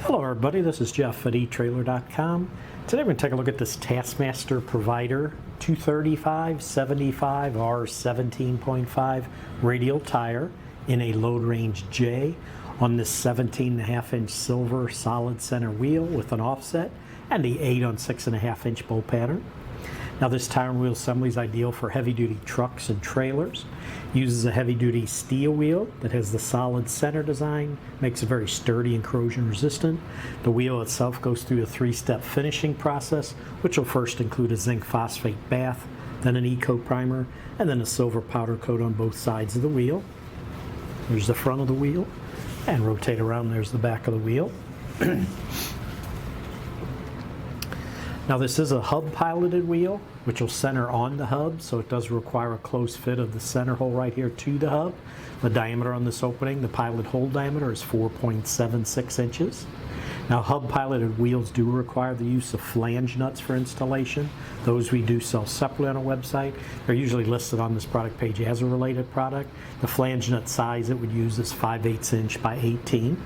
Hello everybody, this is Jeff at Etrailer.com. Today we're going to take a look at this Taskmaster Provider 235/75R17.5 Radial tire in a load range J on this 17.5-inch silver solid center wheel with an offset and the 8 on 6.5-inch bolt pattern. Now this tire and wheel assembly is ideal for heavy-duty trucks and trailers. Uses a heavy-duty steel wheel that has the solid center design, makes it very sturdy and corrosion resistant. The wheel itself goes through a 3-step finishing process, which will first include a zinc phosphate bath, then an E-coat primer, and then a silver powder coat on both sides of the wheel. There's the front of the wheel, and rotate around, there's the back of the wheel. Now this is a hub piloted wheel, which will center on the hub, so it does require a close fit of the center hole right here to the hub. The diameter on this opening, the pilot hole diameter, is 4.76 inches. Now hub piloted wheels do require the use of flange nuts for installation. Those we do sell separately on our website. They're usually listed on this product page as a related product. The flange nut size it would use is 5/8 inch by 18.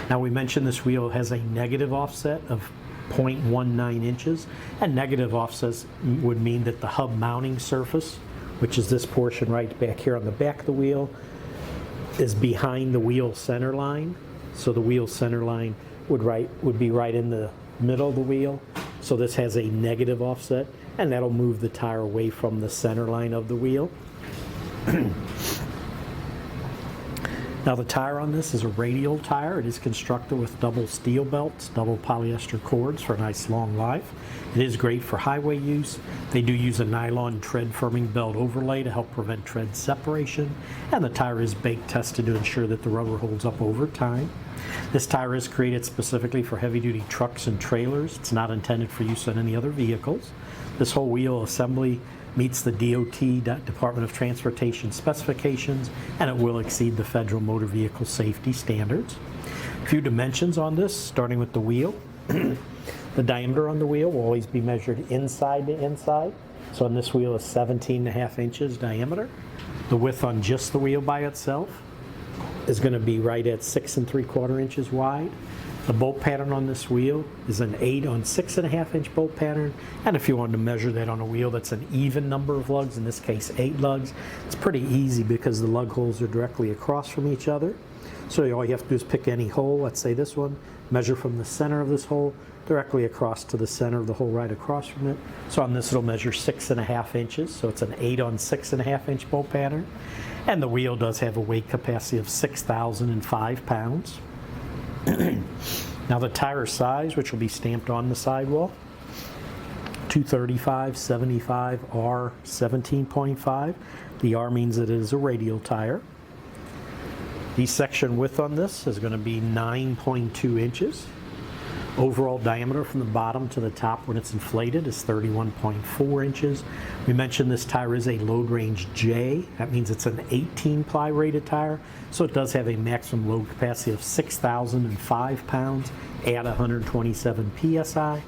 Now we mentioned this wheel has a negative offset of 0.19 inches, and negative offsets would mean that the hub mounting surface, which is this portion right back here on the back of the wheel, is behind the wheel center line. So the wheel center line would be right in the middle of the wheel. So this has a negative offset, and that'll move the tire away from the center line of the wheel. Now the tire on this is a radial tire. It is constructed with double steel belts, double polyester cords for a nice long life. It is great for highway use. They do use a nylon tread firming belt overlay to help prevent tread separation, and the tire is bake tested to ensure that the rubber holds up over time. This tire is created specifically for heavy-duty trucks and trailers. It's not intended for use on any other vehicles. This whole wheel assembly meets the DOT, Department of Transportation specifications, and it will exceed the federal motor vehicle safety standards. A few dimensions on this, starting with the wheel. The diameter on the wheel will always be measured inside to inside. So on this wheel is 17.5 inches diameter. The width on just the wheel by itself is going to be right at 6 3/4 inches wide. The bolt pattern on this wheel is an 8 on 6.5-inch bolt pattern, and if you wanted to measure that on a wheel that's an even number of lugs, in this case 8 lugs, it's pretty easy because the lug holes are directly across from each other. So all you have to do is pick any hole, let's say this one, measure from the center of this hole directly across to the center of the hole right across from it. So on this it'll measure 6.5 inches, so it's an 8 on 6.5-inch bolt pattern, and the wheel does have a weight capacity of 6,005 pounds. Now the tire size, which will be stamped on the sidewall, 235/75R17.5. The R means that it is a radial tire. The section width on this is going to be 9.2 inches. Overall diameter from the bottom to the top when it's inflated is 31.4 inches. We mentioned this tire is a load range J. That means it's an 18-ply rated tire, so it does have a maximum load capacity of 6,005 pounds at 127 psi.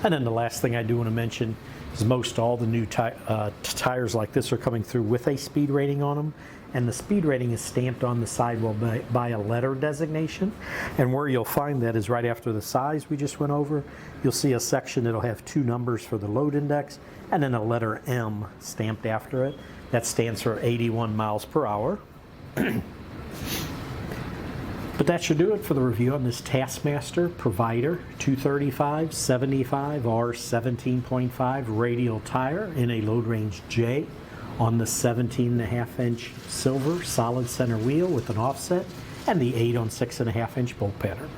And then the last thing I do want to mention is most all the new tires like this are coming through with a speed rating on them, and the speed rating is stamped on the sidewall by a letter designation. And where you'll find that is right after the size we just went over. You'll see a section that'll have 2 numbers for the load index and then a letter M stamped after it. That stands for 81 miles per hour. But that should do it for the review on this Taskmaster Provider 235/75R17.5 radial tire in a load range J on the 17.5-inch silver solid center wheel with an offset and the 8 on 6.5-inch bolt pattern.